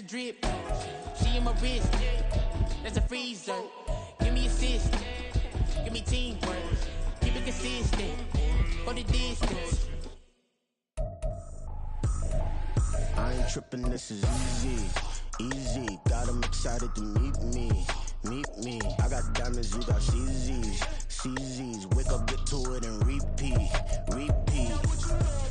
drip. She in my wrist. That's a freezer. Give me assist. Give me teamwork. Keep it consistent. For the distance. I ain't tripping, this is easy. Easy. Got them excited to meet me. Meet me. I got diamonds, you got CZs. CZs. Wake up, get to it, and repeat. Repeat.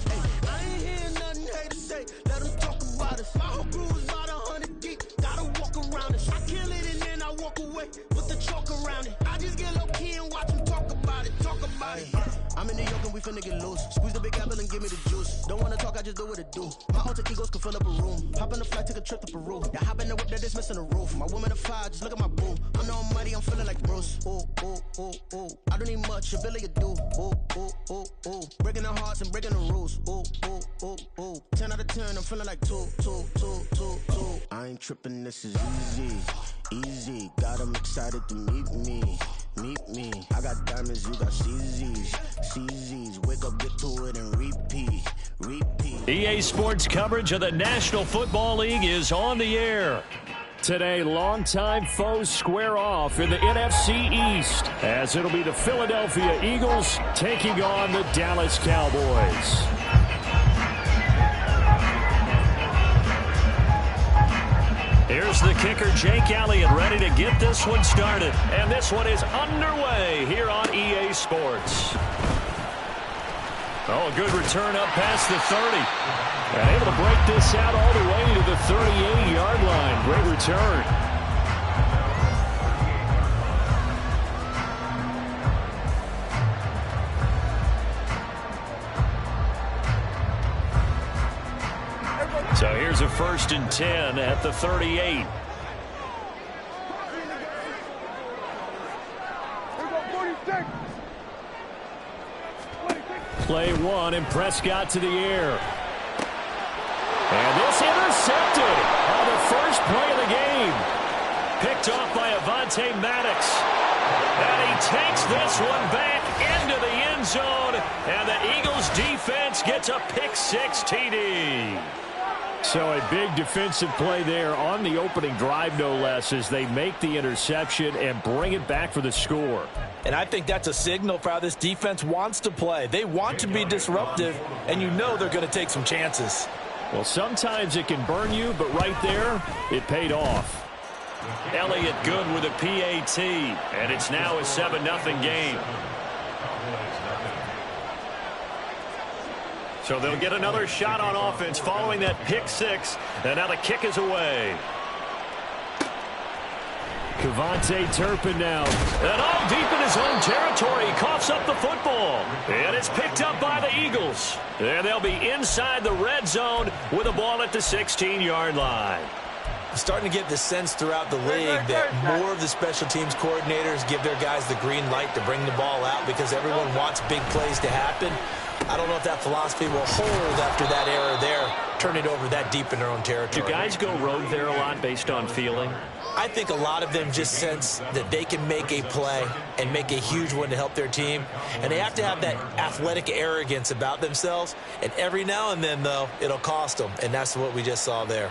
Hey, I ain't hearing nothing hate to say. Let them talk about us. My whole crew is about 100 deep. Gotta walk around us. I kill it and then I walk away with the chalk around it. I just get low key and watch them talk about it. Talk about it. I'm in New York and we finna get loose. Squeeze the big apple and give me the juice. Don't wanna talk, I just do what it do. My alter egos can fill up a room. Hop on the flight, take a trip to Peru. Yeah, hop in the whip that is missing the roof. My woman a fire, just look at my boo. I know I'm mighty, I'm feeling like Bruce. Ooh, ooh, ooh, ooh. I don't need much, ability to do. Ooh, ooh, ooh, ooh. Breaking the hearts and breaking the rules. Ooh, ooh, ooh, ooh. 10 out of 10, I'm feeling like 2, 2, 2, 2, 2. I ain't tripping, this is easy. Easy. Got them excited to meet me. Meet me. I got diamonds, you got CZs. CZs. Wake up, get to it, and repeat. Repeat. EA Sports coverage of the National Football League is on the air. Today, longtime foes square off in the NFC East, as it'll be the Philadelphia Eagles taking on the Dallas Cowboys. Here's the kicker, Jake Elliott, ready to get this one started. And this one is underway here on EA Sports. Oh, a good return up past the 30. And able to break this out all the way to the 38-yard line. Great return. So here's a 1st and 10 at the 38. Play one, and Prescott to the air. And this intercepted on the first play of the game. Picked off by Avonte Maddox. And he takes this one back into the end zone. And the Eagles defense gets a pick-6 TD. So a big defensive play there on the opening drive, no less, as they make the interception and bring it back for the score. And I think that's a signal for how this defense wants to play. They want to be disruptive, and you know they're going to take some chances. Well, sometimes it can burn you, but right there, it paid off. Elliott good with a PAT, and it's now a 7-0 game. So they'll get another shot on offense following that pick-6, and now the kick is away. KaVontae Turpin now. And all deep in his own territory. He coughs up the football. And it's picked up by the Eagles. And they'll be inside the red zone with the ball at the 16-yard line. Starting to get the sense throughout the league that more of the special teams coordinators give their guys the green light to bring the ball out because everyone wants big plays to happen. I don't know if that philosophy will hold after that error there, turn it over that deep in their own territory. Do guys go rogue there a lot based on feeling? I think a lot of them just sense that they can make a play and make a huge one to help their team. And they have to have that athletic arrogance about themselves. And every now and then, though, it'll cost them. And that's what we just saw there.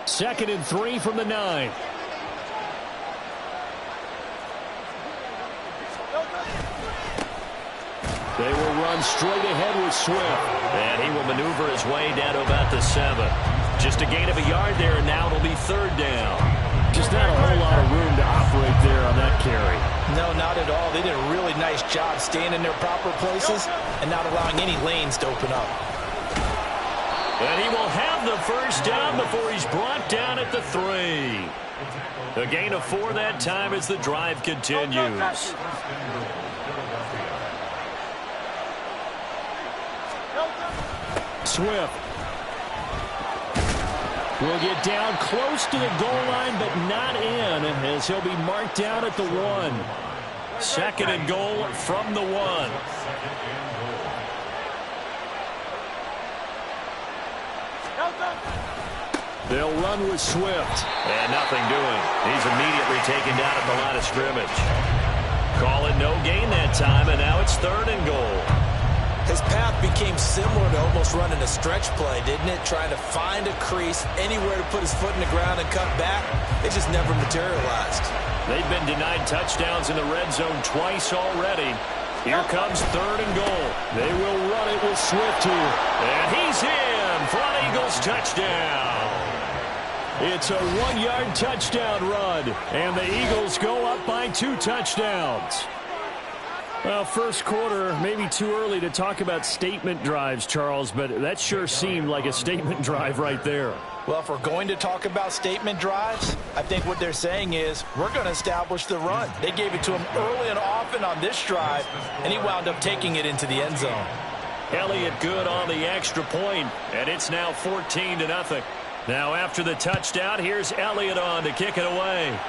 2nd and 3 from the 9. They will run straight ahead with Swift. And he will maneuver his way down to about the 7. Just a gain of a yard there, and now it'll be 3rd down. Just not a whole lot of room to operate there on that carry. No, not at all. They did a really nice job staying in their proper places and not allowing any lanes to open up. And he will have the 1st down before he's brought down at the 3. A gain of 4 that time as the drive continues. Swift will get down close to the goal line, but not in, as he'll be marked down at the 1. 2nd and goal from the 1. They'll run with Swift. And nothing doing. He's immediately taken down at the line of scrimmage. Call it no gain that time, and now it's 3rd and goal. His path became similar to almost running a stretch play, didn't it? Trying to find a crease, anywhere to put his foot in the ground and cut back. It just never materialized. They've been denied touchdowns in the red zone twice already. Here comes 3rd and goal. They will run it with Swift here. And he's in for an Eagles touchdown. It's a 1-yard touchdown run. And the Eagles go up by 2 touchdowns. Well, first quarter, maybe too early to talk about statement drives, Charles, but that sure seemed like a statement drive right there. Well, if we're going to talk about statement drives, I think what they're saying is we're going to establish the run. They gave it to him early and often on this drive, and he wound up taking it into the end zone. Elliott good on the extra point, and it's now 14-0. Now after the touchdown, here's Elliott on to kick it away.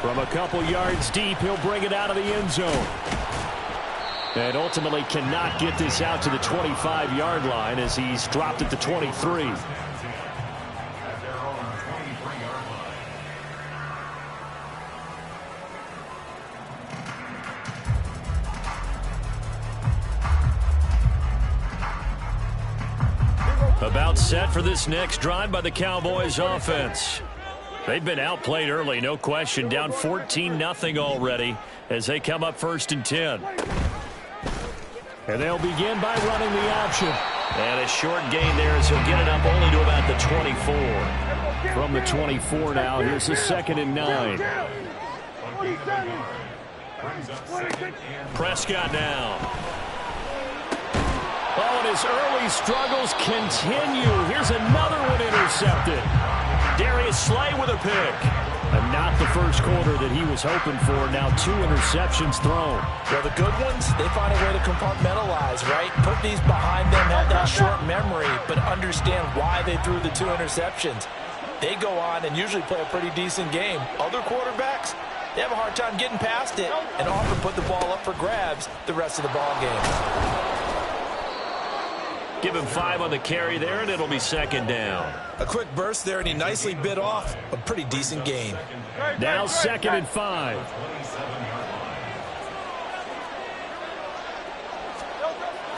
From a couple yards deep, he'll bring it out of the end zone. And ultimately cannot get this out to the 25-yard line as he's dropped at the 23. About set for this next drive by the Cowboys offense. They've been outplayed early, no question. Down 14-0 already as they come up 1st and 10. And they'll begin by running the option. And a short gain there as he'll get it up only to about the 24. From the 24 now, here's the 2nd and 9. Prescott now. Oh, and his early struggles continue. Here's another one intercepted. Darius Slay with a pick. And not the first quarter that he was hoping for. Now 2 interceptions thrown. Well, the good ones, they find a way to compartmentalize, right? Put these behind them, have that short memory, but understand why they threw the 2 interceptions. They go on and usually play a pretty decent game. Other quarterbacks, they have a hard time getting past it and often put the ball up for grabs the rest of the ball game. Give him 5 on the carry there, and it'll be 2nd down. A quick burst there, and he nicely bit off a pretty decent gain. Now 2nd and 5.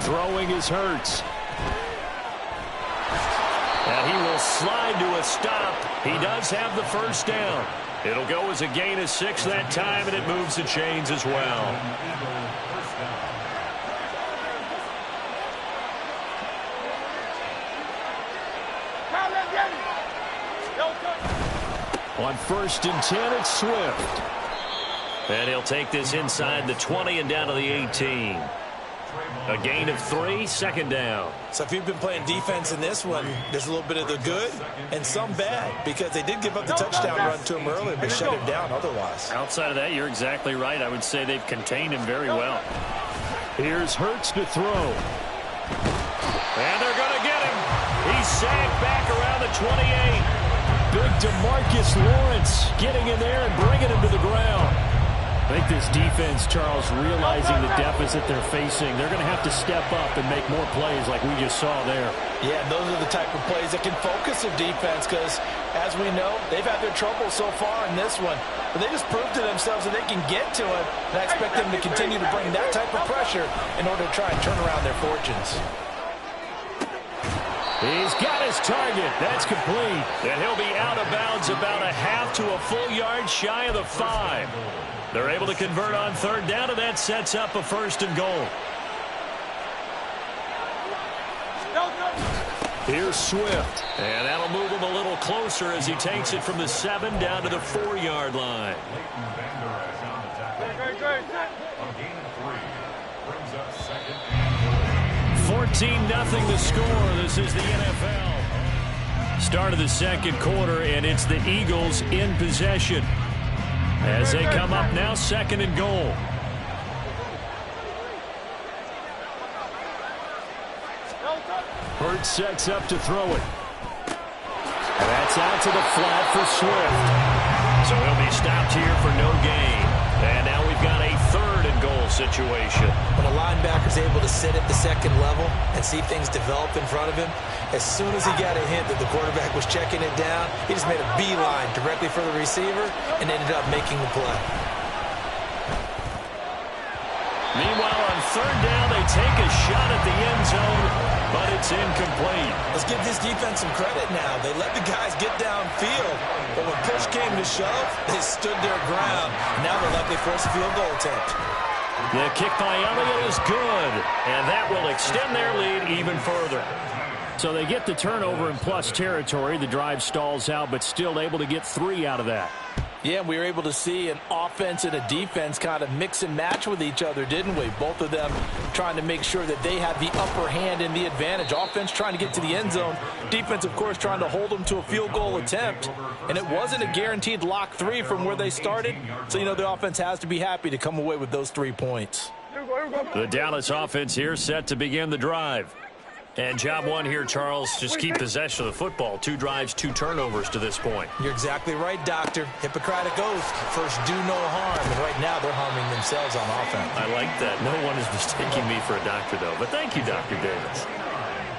Throwing is Hurts. And he will slide to a stop. He does have the first down. It'll go as a gain of 6 that time, and it moves the chains as well. On 1st and 10, it's Swift. And he'll take this inside the 20 and down to the 18. A gain of 3, 2nd down. So if you've been playing defense in this one, there's a little bit of the good and some bad, because they did give up the touchdown run to him earlier, but shut him down otherwise. Outside of that, you're exactly right. I would say they've contained him very well. Here's Hurts to throw. And they're going to get him. He's sagged back around the 28. Big DeMarcus Lawrence getting in there and bringing him to the ground. I think this defense, Charles, realizing the deficit they're facing, they're going to have to step up and make more plays like we just saw there. Yeah, those are the type of plays that can focus a defense because, as we know, they've had their trouble so far in this one. But they just proved to themselves that they can get to it, and I expect them to continue to bring that type of pressure in order to try and turn around their fortunes. He's got his target. That's complete. And he'll be out of bounds about a half to a full yard shy of the 5. They're able to convert on 3rd down, and that sets up a 1st and goal. Here's Swift. And that'll move him a little closer as he takes it from the 7 down to the 4-yard line. 14-0 the score. This is the NFL. Start of the 2nd quarter, and it's the Eagles in possession as they come up now 2nd and goal. Hurts sets up to throw it. And that's out to the flat for Swift. So he'll be stopped here for no gain. And now we've got a 3rd and goal situation. When a linebacker's able to sit at the 2nd level and see things develop in front of him, as soon as he got a hint that the quarterback was checking it down, he just made a beeline directly for the receiver and ended up making the play. Meanwhile, on third down, they take a shot at the end zone, but it's incomplete. Let's give this defense some credit now. They let the guys get downfield, but when push came to shove, they stood their ground. Now they're likely force a field goal attempt. The kick by Elliott is good, and that will extend their lead even further. So they get the turnover in plus territory. The drive stalls out, but still able to get 3 out of that. Yeah, we were able to see an offense and a defense kind of mix and match with each other, didn't we? Both of them trying to make sure that they had the upper hand and the advantage. Offense trying to get to the end zone. Defense, of course, trying to hold them to a field goal attempt. And it wasn't a guaranteed lock 3 from where they started. So, you know, the offense has to be happy to come away with those 3 points. The Dallas offense here set to begin the drive. And job one here, Charles, just keep possession of the football. 2 drives, 2 turnovers to this point. You're exactly right, Doctor. Hippocratic oath. First, do no harm. And right now, they're harming themselves on offense. I like that. No one is mistaking me for a doctor, though. But thank you, Dr. Davis.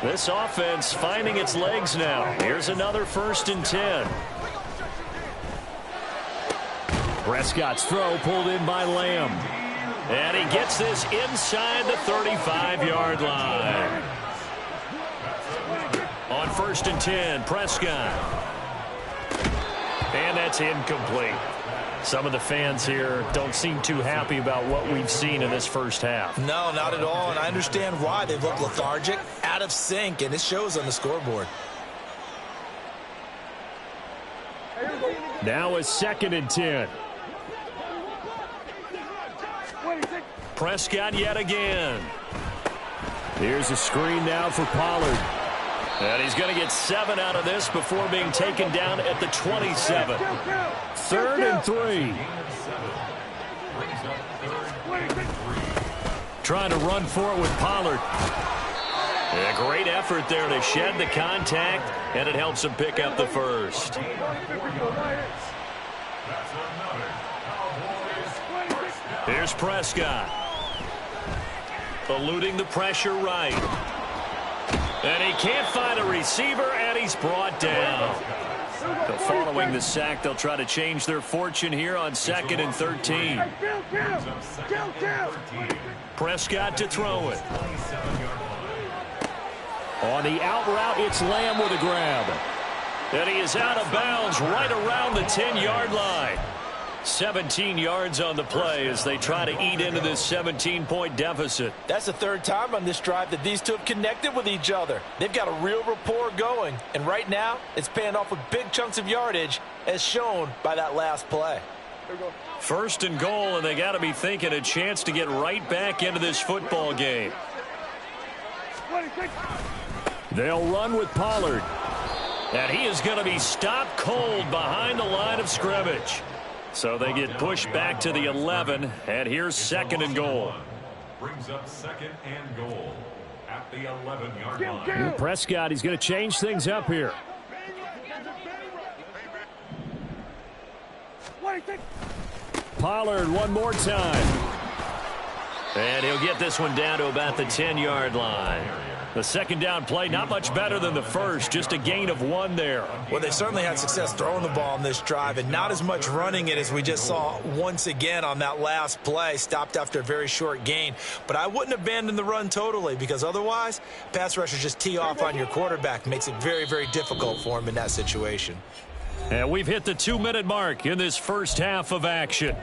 This offense finding its legs now. Here's another 1st and 10. Prescott's throw pulled in by Lamb. And he gets this inside the 35-yard line. On 1st and 10, Prescott. And that's incomplete. Some of the fans here don't seem too happy about what we've seen in this first half. No, not at all, and I understand why. They've looked lethargic, out of sync, and it shows on the scoreboard. Now a 2nd and 10. Prescott yet again. Here's a screen now for Pollard. And he's going to get 7 out of this before being taken down at the 27. 3rd and 3. Trying to run for it with Pollard. A great effort there to shed the contact, and it helps him pick up the first. Here's Prescott. Eluding the pressure right. And he can't find a receiver, and he's brought down. Following the sack, they'll try to change their fortune here on 2nd and 13. Prescott to throw it. On the out route, it's Lamb with a grab. And he is out of bounds right around the 10-yard line. 17 yards on the play as they try to eat into this 17-point deficit. That's the 3rd time on this drive that these two have connected with each other. They've got a real rapport going, and right now it's paying off with big chunks of yardage as shown by that last play. 1st and goal, and they got to be thinking a chance to get right back into this football game. They'll run with Pollard, and he is going to be stopped cold behind the line of scrimmage. So they get pushed back to the 11, and here's 2nd and goal. Brings up 2nd and goal at the 11-yard line. Prescott, he's going to change things up here. Pollard one more time. And he'll get this one down to about the 10-yard line. The 2nd down play, not much better than the first, just a gain of 1 there. Well, they certainly had success throwing the ball on this drive and not as much running it as we just saw once again on that last play. Stopped after a very short gain. But I wouldn't abandon the run totally because otherwise, pass rushers just tee off on your quarterback. Makes it very, very difficult for him in that situation. And we've hit the 2-minute mark in this first half of action.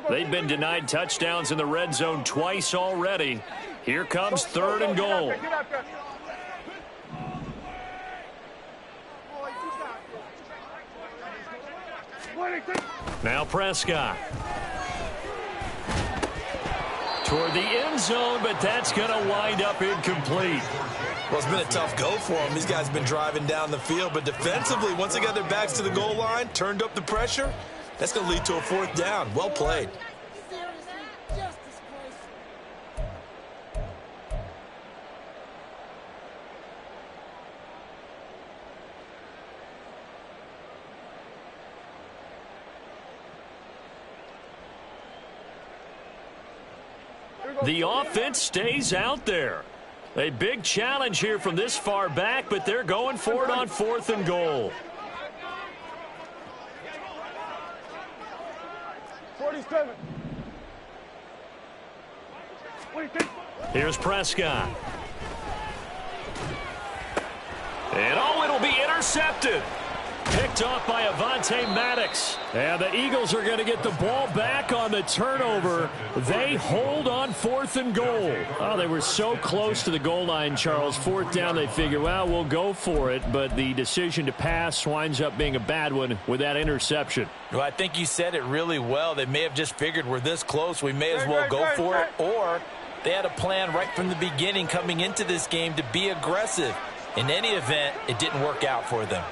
They've been denied touchdowns in the red zone twice already. Here comes 3rd and goal. Now Prescott. Toward the end zone, but that's going to wind up incomplete. Well, it's been a tough go for them. These guys have been driving down the field, but defensively, once they got their backs to the goal line, turned up the pressure, that's going to lead to a 4th down. Well played. The offense stays out there. A big challenge here from this far back, but they're going for it on 4th and goal. 47. Here's Prescott. And it'll be intercepted. Picked off by Avonte Maddox. And the Eagles are going to get the ball back on the turnover. They hold on 4th and goal. Oh, they were so close to the goal line, Charles. 4th down, they figure, well, we'll go for it. But the decision to pass winds up being a bad one with that interception. Well, I think you said it really well. They may have just figured we're this close, we may as well go for it. Or they had a plan right from the beginning coming into this game to be aggressive. In any event, it didn't work out for them.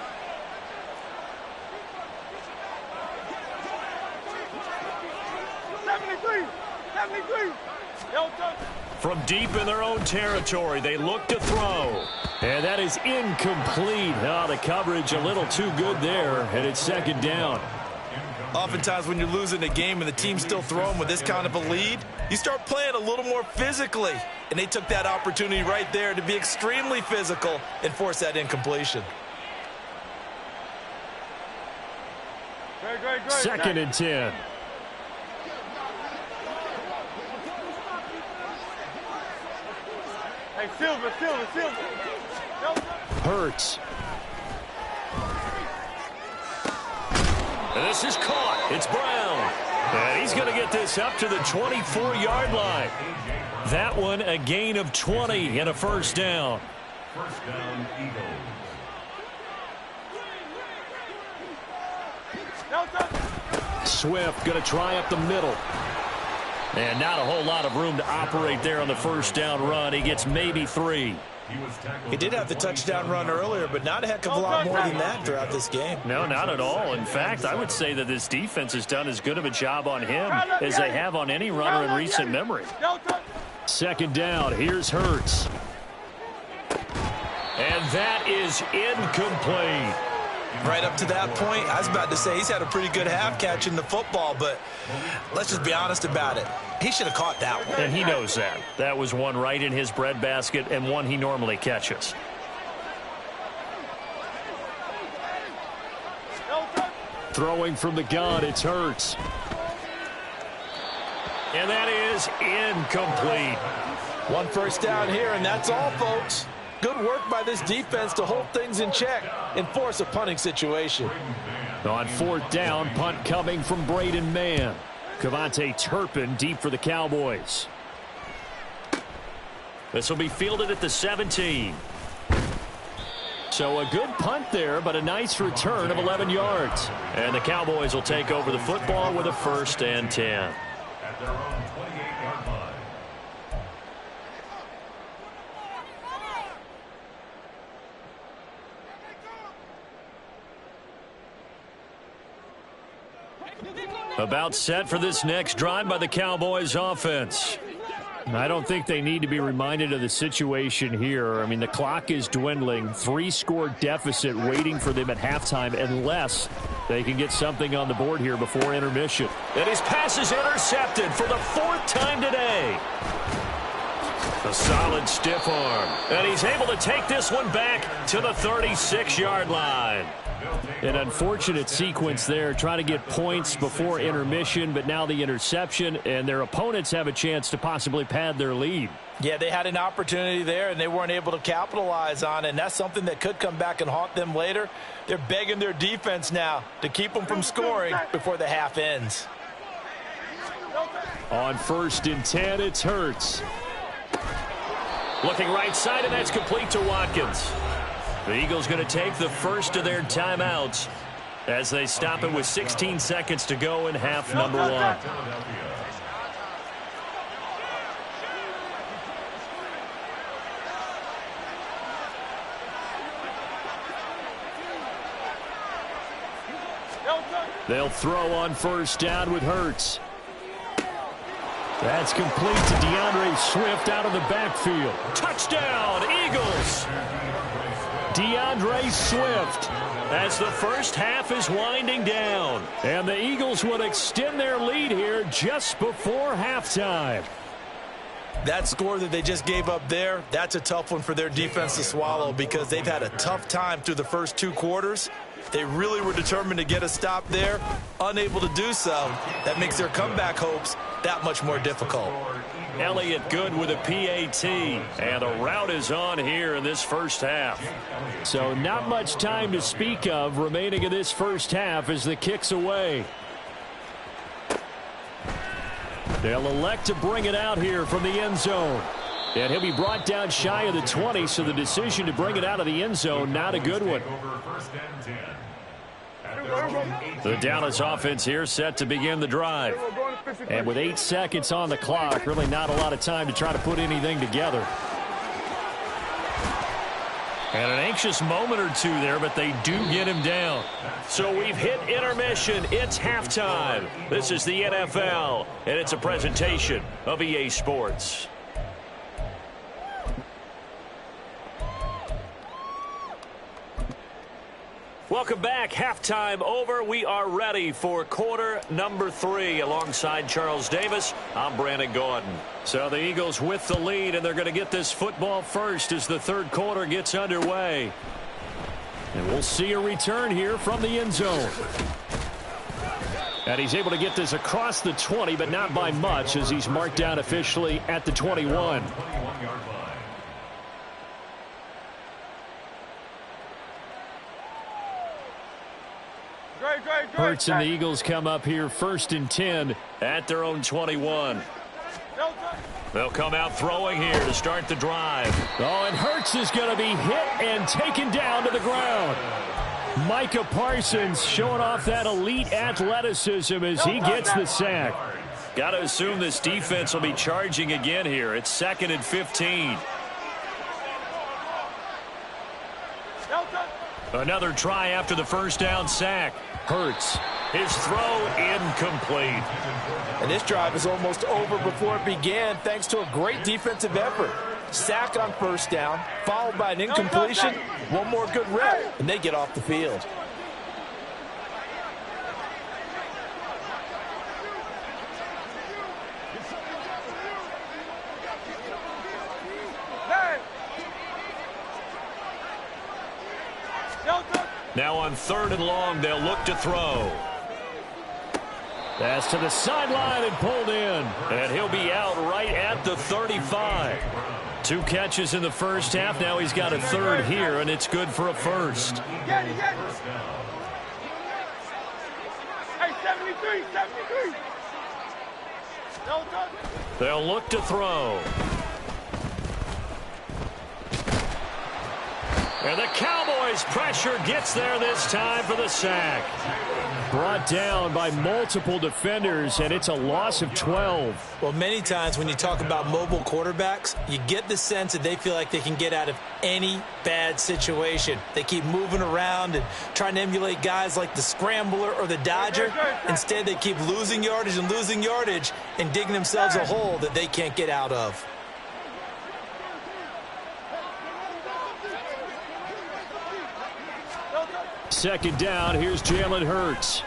From deep in their own territory, they look to throw. And that is incomplete. Oh, the coverage a little too good there, and it's 2nd down. Oftentimes when you're losing a game and the team's still throwing with this kind of a lead, you start playing a little more physically. And they took that opportunity right there to be extremely physical and force that incompletion. Great. 2nd and 10. Hey, Silver. Hurts. And this is caught. It's Brown. And he's going to get this up to the 24-yard line. That one a gain of 20 and a 1st down. 1st down, Eagles. Swift going to try up the middle. And not a whole lot of room to operate there on the 1st down run. He gets maybe 3. He did have the touchdown run earlier, but not a heck of a lot more than that throughout this game. No, not at all. In fact, I would say that this defense has done as good of a job on him as they have on any runner in recent memory. 2nd down. Here's Hurts. And that is incomplete. Right up to that point, I was about to say he's had a pretty good half catching the football, but let's just be honest about it. He should have caught that one. And he knows that. That was one right in his breadbasket and one he normally catches. Throwing from the gun, it's Hurts. And that is incomplete. 1 first down here, and that's all, folks. Good work by this defense to hold things in check and force a punting situation. On 4th down, punt coming from Braden Mann. Cavante Turpin deep for the Cowboys. This will be fielded at the 17. So a good punt there, but a nice return of 11 yards. And the Cowboys will take over the football with a 1st and 10. At their own 28-yard line. About set for this next drive by the Cowboys offense. I don't think they need to be reminded of the situation here. I mean, the clock is dwindling. 3-score deficit waiting for them at halftime unless they can get something on the board here before intermission. And his pass is intercepted for the 4th time today. A solid stiff arm. And he's able to take this one back to the 36-yard line. An unfortunate sequence there, trying to get points before intermission, but now the interception, and their opponents have a chance to possibly pad their lead. Yeah, they had an opportunity there, and they weren't able to capitalize on it, and that's something that could come back and haunt them later. They're begging their defense now to keep them from scoring before the half ends. On 1st and 10, it's Hurts. Looking right side, and that's complete to Watkins. The Eagles going to take the first of their timeouts as they stop it with 16 seconds to go in half number 1. They'll throw on 1st down with Hurts. That's complete to DeAndre Swift out of the backfield. Touchdown, Eagles! DeAndre Swift as the first half is winding down. And the Eagles will extend their lead here just before halftime. That score that they just gave up there, that's a tough one for their defense to swallow because they've had a tough time through the first 2 quarters. They really were determined to get a stop there, unable to do so. That makes their comeback hopes that much more difficult. Elliott Good with a PAT, and the rout is on here in this first half. So not much time to speak of remaining in this first half as the kick's away. They'll elect to bring it out here from the end zone. And he'll be brought down shy of the 20, so the decision to bring it out of the end zone, not a good one. The Dallas offense here set to begin the drive. And with 8 seconds on the clock, really not a lot of time to try to put anything together. And an anxious moment or two there, but they do get him down. So we've hit intermission. It's halftime. This is the NFL, and it's a presentation of EA Sports. Welcome back. Halftime over. We are ready for quarter number 3. Alongside Charles Davis, I'm Brandon Gordon. So the Eagles with the lead, and they're going to get this football first as the third quarter gets underway. And we'll see a return here from the end zone. And he's able to get this across the 20, but not by much as he's marked down officially at the 21. Hurts and the Eagles come up here 1st and 10 at their own 21. They'll come out throwing here to start the drive. Oh, and Hurts is going to be hit and taken down to the ground. Micah Parsons showing off that elite athleticism as he gets the sack. Got to assume this defense will be charging again here. It's 2nd and 15. Another try after the first down sack. Hurts. His throw incomplete. And this drive is almost over before it began thanks to a great defensive effort. Sack on first down, followed by an incompletion. One more good rep, and they get off the field. Now on 3rd and long, they'll look to throw. Pass to the sideline and pulled in. And he'll be out right at the 35. 2 catches in the first half. Now he's got a 3rd here, and it's good for a 1st. Hey, 73, 73. They'll look to throw. And the Cowboys' pressure gets there this time for the sack. Brought down by multiple defenders, and it's a loss of 12. Well, many times when you talk about mobile quarterbacks, you get the sense that they feel like they can get out of any bad situation. They keep moving around and trying to emulate guys like the Scrambler or the Dodger. Instead, they keep losing yardage and digging themselves a hole that they can't get out of. Second down, here's Jalen Hurts.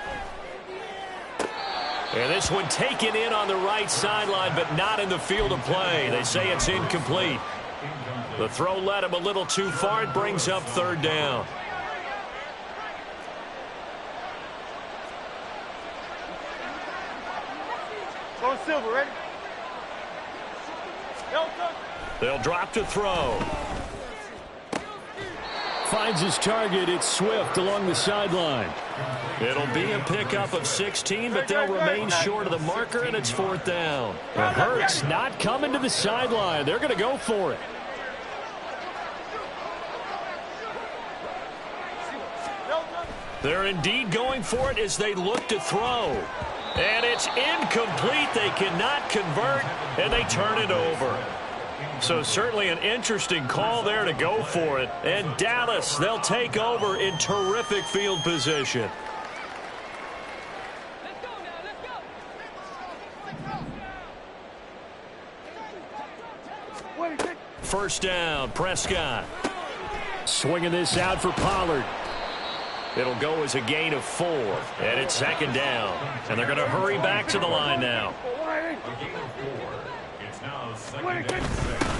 And this one taken in on the right sideline, but not in the field of play. They say it's incomplete. The throw led him a little too far. It brings up 3rd down. Go Silver, ready? They'll drop to throw. Finds his target. It's Swift along the sideline. It'll be a pickup of 16, but they'll remain short of the marker, and it's 4th down. And Hurts not coming to the sideline. They're going to go for it. They're indeed going for it as they look to throw. And it's incomplete. They cannot convert, and they turn it over. So certainly an interesting call there to go for it. And Dallas, they'll take over in terrific field position. First down, Prescott. Swinging this out for Pollard. It'll go as a gain of 4. And it's 2nd down. And they're going to hurry back to the line now.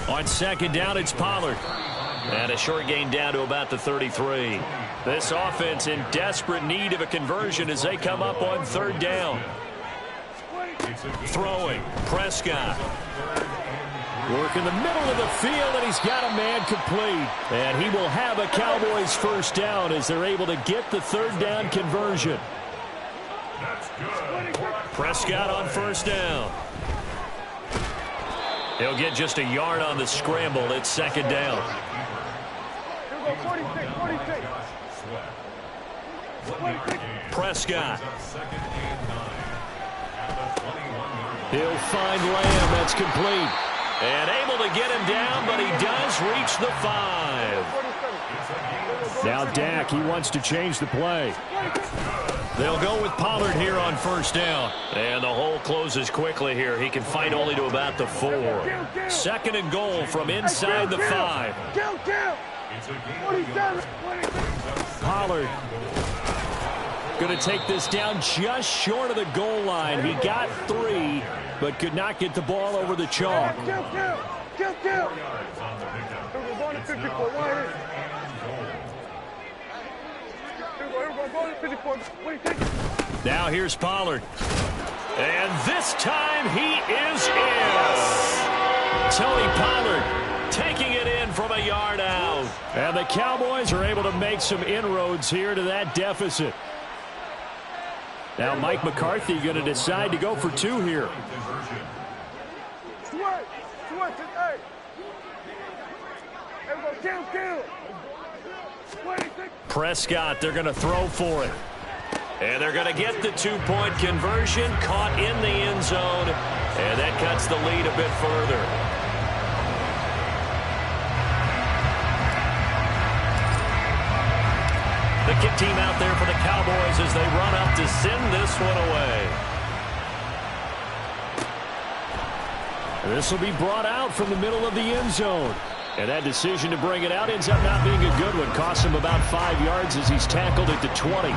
On 2nd down, it's Pollard. And a short gain down to about the 33. This offense in desperate need of a conversion as they come up on third down. Throwing, Prescott. Work in the middle of the field, and he's got a man complete. And he will have a Cowboys first down as they're able to get the third down conversion. Prescott on first down. He'll get just a yard on the scramble. It's second down. Prescott. He'll find Lamb. That's complete. And able to get him down, but he does reach the 5. Now Dak, he wants to change the play. They'll go with Pollard here on first down. And the hole closes quickly here. He can fight only to about the 4. Second and goal from inside the 5. Pollard going to take this down just short of the goal line. He got 3, but could not get the ball over the chalk. Now here's Pollard. And this time he is in. Tony Pollard taking it in from a yard out. And the Cowboys are able to make some inroads here to that deficit. Now Mike McCarthy going to decide to go for 2 here. Prescott, they're going to throw for it. And they're going to get the 2-point conversion, caught in the end zone. And that cuts the lead a bit further. The kick team out there for the Cowboys as they run up to send this one away. This will be brought out from the middle of the end zone. And that decision to bring it out ends up not being a good one. Costs him about 5 yards as he's tackled at the 20.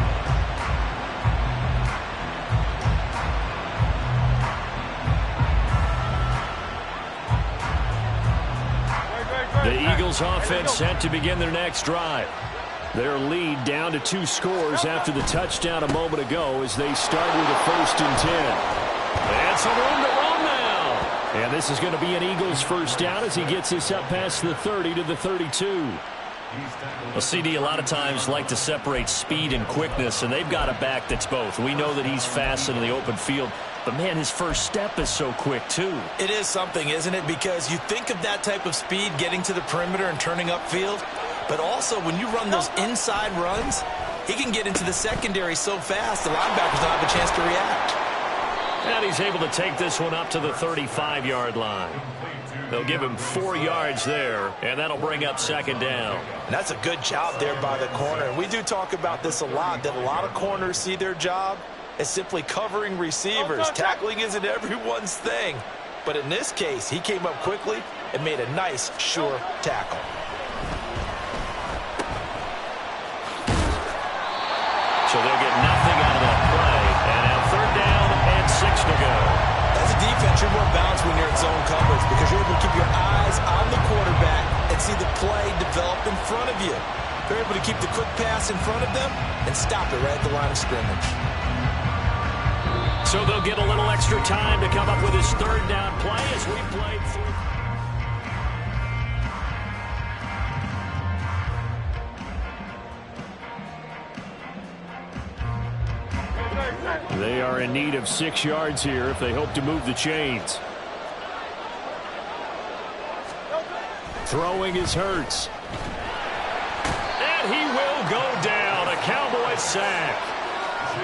The Eagles offense set to begin their next drive. Their lead down to 2 scores after the touchdown a moment ago as they start with a 1st and 10. And some room to run now. And this is going to be an Eagles first down as he gets this up past the 30 to the 32. Well, CD a lot of times like to separate speed and quickness, and they've got a back that's both. We know that he's fast in the open field, but, man, his first step is so quick, too. It is something, isn't it? Because you think of that type of speed getting to the perimeter and turning upfield, but also when you run those inside runs, he can get into the secondary so fast the linebackers don't have a chance to react. And he's able to take this one up to the 35-yard line. They'll give him 4 yards there, and that'll bring up second down. And that's a good job there by the corner. And we do talk about this a lot, that a lot of corners see their job as simply covering receivers. Tackling isn't everyone's thing. But in this case, he came up quickly and made a nice, sure tackle. So they'll get nothing out of that play. And now third down and 6 to go. As a defense, you're more balanced when you're in zone coverage because you're able to keep your eyes on the quarterback and see the play develop in front of you. You're able to keep the quick pass in front of them and stop it right at the line of scrimmage. So they'll get a little extra time to come up with his third down play as we played through. They are in need of 6 yards here if they hope to move the chains. Throwing is Hurts. And he will go down. A Cowboy sack.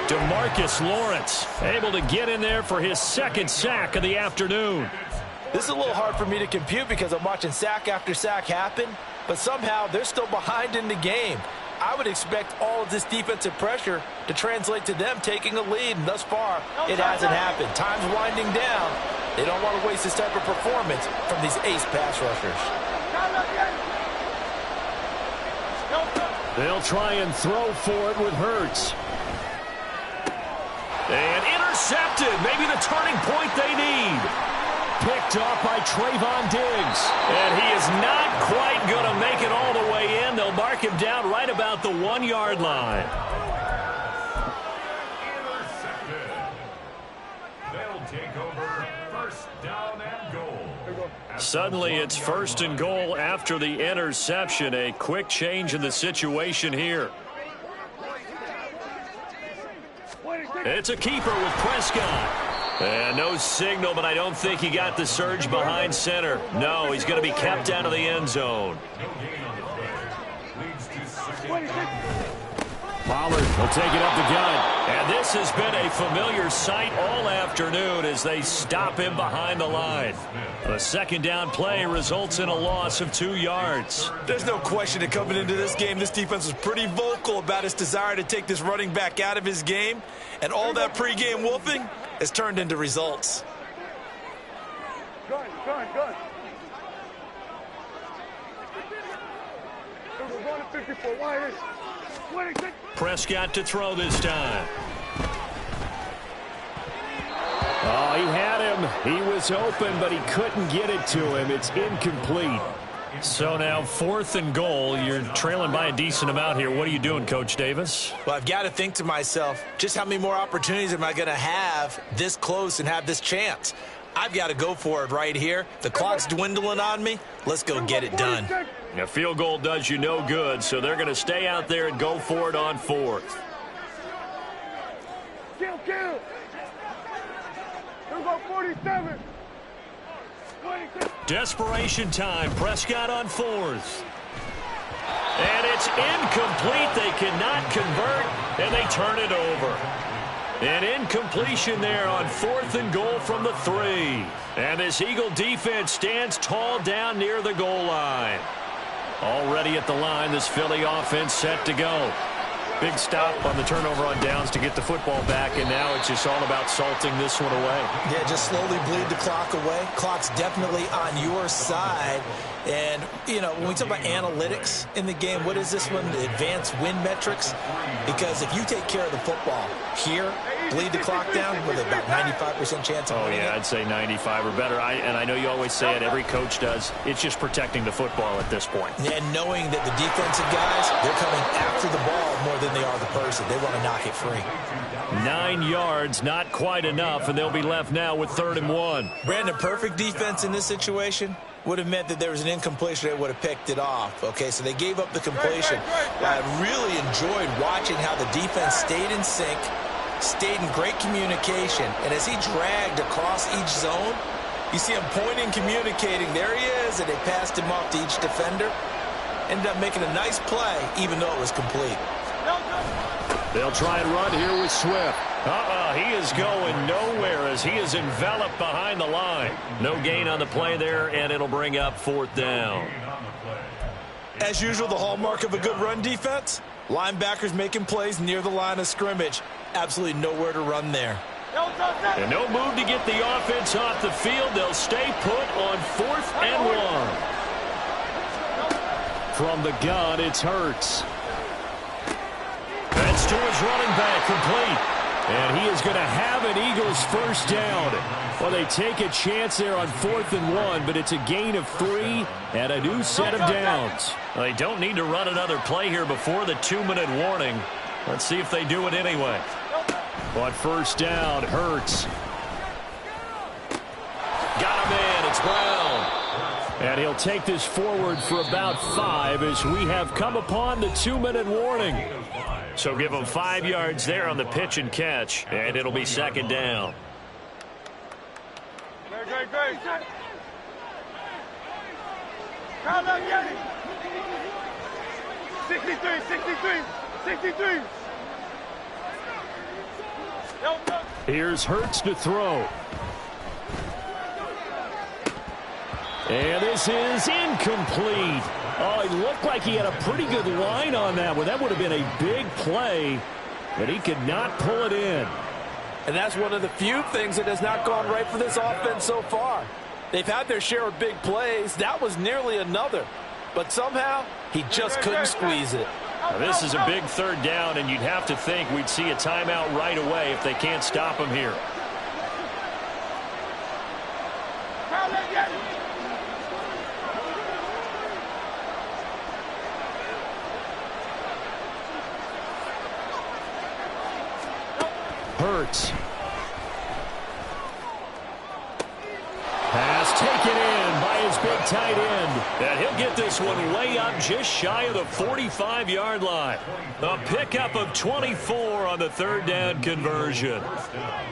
DeMarcus Lawrence able to get in there for his 2nd sack of the afternoon. This is a little hard for me to compute because I'm watching sack after sack happen, but somehow they're still behind in the game. I would expect all of this defensive pressure to translate to them taking a lead, and thus far, it hasn't happened. Time's winding down. They don't want to waste this type of performance from these ace pass rushers. They'll try and throw for it with Hurts. And intercepted. Maybe the turning point they need. Picked off by Trayvon Diggs. And he is not quite going to make it all the way in. They'll mark him down right about the 1-yard line. Intercepted. They'll take over first down and goal. Suddenly it's first and goal after the interception. A quick change in the situation here. It's a keeper with Prescott. And no signal, but I don't think he got the surge behind center. No, he's going to be kept out of the end zone. Pollard will take it up the gut. And this has been a familiar sight all afternoon as they stop him behind the line. The second down play results in a loss of 2 yards. There's no question that coming into this game, this defense was pretty vocal about its desire to take this running back out of his game. And all that pregame wolfing has turned into results. Gun. We're going to 54. Why is 26? Prescott to throw this time. Oh, he had him. He was open, but he couldn't get it to him. It's incomplete. So now 4th and goal. You're trailing by a decent amount here. What are you doing, Coach Davis? Well, I've got to think to myself, just how many more opportunities am I going to have this close and have this chance? I've got to go for it right here. The clock's dwindling on me. Let's go get it done. A field goal does you no good, so they're going to stay out there and go for it on 4th. Kill. Here we go, 47. 26. Desperation time. Prescott on 4th. And it's incomplete. They cannot convert, and they turn it over. An incompletion there on 4th and goal from the 3. And this Eagle defense stands tall down near the goal line. Already at the line, this Philly offense set to go. Big stop on the turnover on downs to get the football back, and now it's just all about salting this one away. Yeah, just slowly bleed the clock away. Clock's definitely on your side. And, you know, when we talk about analytics in the game, what is this one? The advanced win metrics? Because if you take care of the football here, bleed the clock down with about 95% chance of winning. Oh, yeah, I'd say 95 or better. And I know you always say it, every coach does. It's just protecting the football at this point. And knowing that the defensive guys, they're coming after the ball more than they are the person. They want to knock it free. 9 yards, not quite enough, and they'll be left now with 3rd and 1. Brandon, perfect defense in this situation would have meant that there was an incompletion that would have picked it off. Okay, so they gave up the completion. I really enjoyed watching how the defense stayed in sync, stayed in great communication, and as he dragged across each zone, you see him pointing, communicating. There he is, and they passed him off to each defender. Ended up making a nice play, even though it was complete. They'll try and run here with Swift. He is going nowhere as he is enveloped behind the line. No gain on the play there, and it'll bring up 4th down. As usual, the hallmark of a good run defense, linebackers making plays near the line of scrimmage. Absolutely nowhere to run there. And no move to get the offense off the field. They'll stay put on 4th and 1. From the gun, it's Hurts. That's to his running back, complete. And he is going to have an Eagles first down. Well, they take a chance there on 4th and 1, but it's a gain of 3 and a new set of downs. Well, they don't need to run another play here before the 2-minute warning. Let's see if they do it anyway. But first down, Hurts. Got him in. It's Brown. And he'll take this forward for about 5 as we have come upon the 2-minute warning. So give him 5 yards there on the pitch and catch, and it'll be 2nd down. Great. Count up, get it. 63. Here's Hurts to throw. And this is incomplete. Oh, it looked like he had a pretty good line on that one. That would have been a big play, but he could not pull it in. And that's one of the few things that has not gone right for this offense so far. They've had their share of big plays. That was nearly another. But somehow, he just couldn't squeeze it. Now, this is a big 3rd down, and you'd have to think we'd see a timeout right away if they can't stop him here. Hurts. Pass taken in by his big tight end. And he'll get this one way up just shy of the 45-yard line. A pickup of 24 on the third down conversion.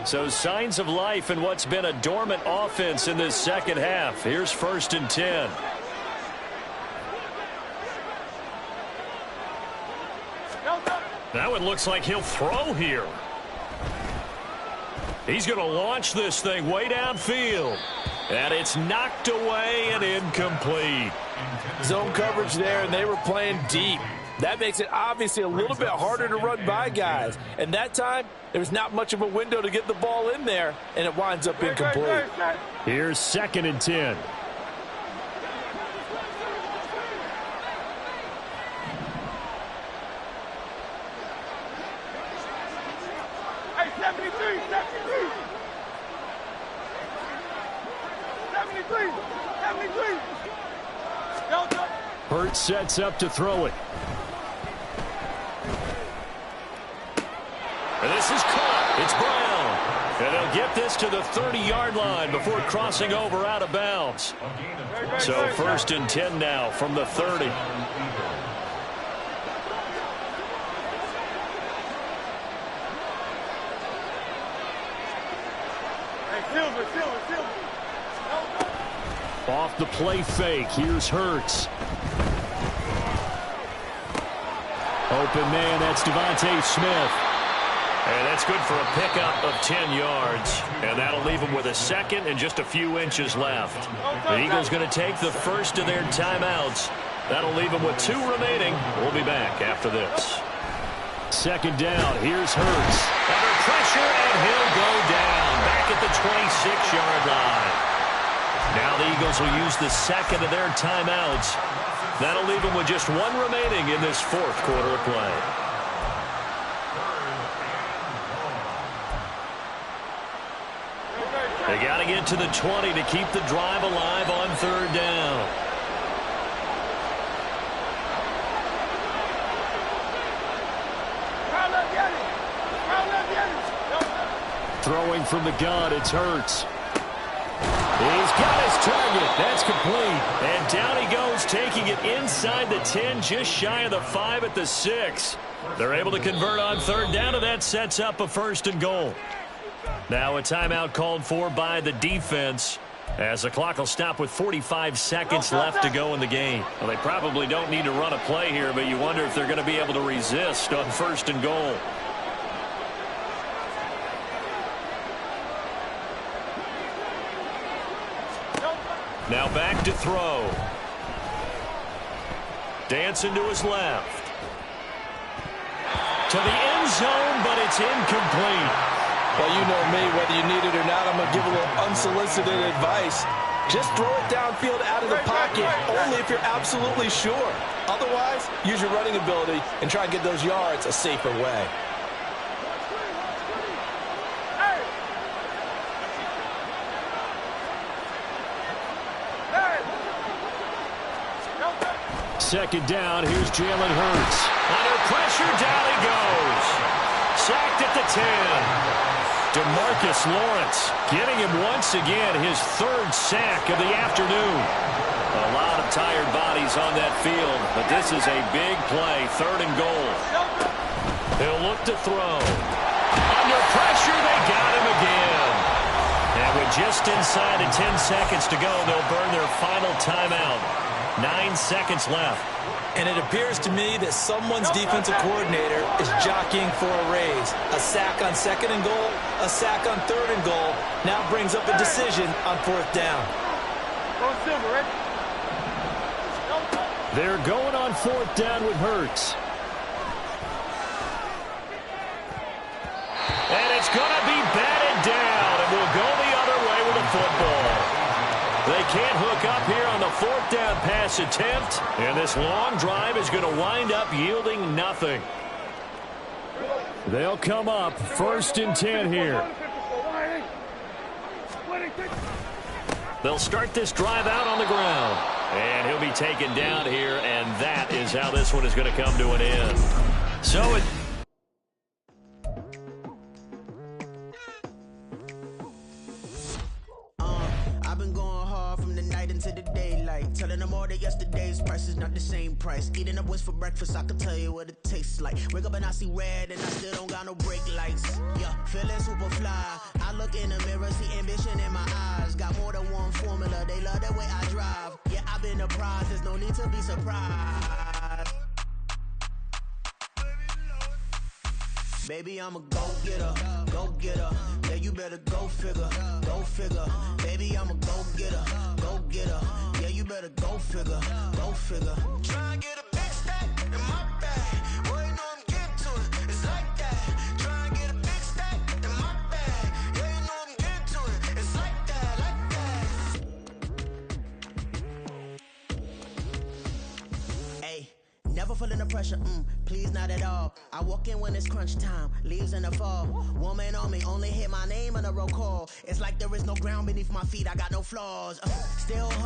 So signs of life in what's been a dormant offense in this second half. Here's 1st and 10. Now it looks like he'll throw here. He's going to launch this thing way downfield. And it's knocked away and incomplete. Zone coverage there, and they were playing deep. That makes it obviously a little bit harder to run by guys. And that time, there's not much of a window to get the ball in there, and it winds up incomplete. Here's 2nd and 10. Hey, 73, 73. 73, 73. Hurts sets up to throw it. And this is caught. It's Brown. And they'll get this to the 30-yard line before crossing over out of bounds. So 1st and 10 now from the 30. Silver. Off the play fake. Here's Hurts. Open man. That's Devontae Smith. And that's good for a pickup of 10 yards. And that'll leave them with a second and just a few inches left. The Eagles going to take the first of their timeouts. That'll leave them with 2 remaining. We'll be back after this. 2nd down. Here's Hurts. Under pressure, and he'll go down. Back at the 26-yard line. Now the Eagles will use the second of their timeouts. That'll leave them with just 1 remaining in this 4th quarter of play. They got to get to the 20 to keep the drive alive on 3rd down. Throwing from the gun, it's Hurts. He's got his target. That's complete. And down he goes, taking it inside the 10, just shy of the 5 at the 6. They're able to convert on 3rd down, and that sets up a 1st and goal. Now a timeout called for by the defense, as the clock will stop with 45 seconds left to go in the game. Well, they probably don't need to run a play here, but you wonder if they're going to be able to resist on 1st and goal. Now back to throw. Dancing to his left. To the end zone, but it's incomplete. Well, you know me, whether you need it or not, I'm going to give a little unsolicited advice. Just throw it downfield out of the pocket, only if you're absolutely sure. Otherwise, use your running ability and try and get those yards a safer way. Second down, here's Jalen Hurts. Under pressure, down he goes. Sacked at the 10. DeMarcus Lawrence getting him once again his 3rd sack of the afternoon. A lot of tired bodies on that field, but this is a big play, 3rd and goal. He'll look to throw. Under pressure, they got him again. And with just inside of 10 seconds to go, they'll burn their final timeout. 9 seconds left. And it appears to me that someone's defensive coordinator is jockeying for a raise. A sack on 2nd and goal, a sack on 3rd and goal, now brings up a decision on 4th down. They're going on 4th down with Hurts. And it's going to be batted down, and we'll go the other way with the football. They can't hook up here on the 4th down pass attempt, and this long drive is going to wind up yielding nothing. They'll come up 1st and 10 here. They'll start this drive out on the ground, and he'll be taken down here, and that is how this one is going to come to an end. So right. Telling them all that yesterday's price is not the same price. Eating up wings for breakfast, I can tell you what it tastes like. Wake up and I see red and I still don't got no brake lights. Yeah, feeling super fly. I look in the mirror, see ambition in my eyes. Got more than one formula, they love the way I drive. Yeah, I've been a prize, there's no need to be surprised. Baby, I'm a go-getter, go-getter. Yeah, you better go figure, go figure. Baby, I'm a go-getter, go-getter. Yeah, you better go figure, go figure. Try and get a big stack in my bag. Boy, you know I'm getting to it, it's like that. Try and get a big stack in my bag. Yeah, you know I'm getting to it, it's like that, like that. Hey. Never feeling the pressure, please not at all. I walk in when it's crunch time, leaves in the fall. Woman on me, only hit my name on a roll call. It's like there is no ground beneath my feet, I got no flaws. Still humble.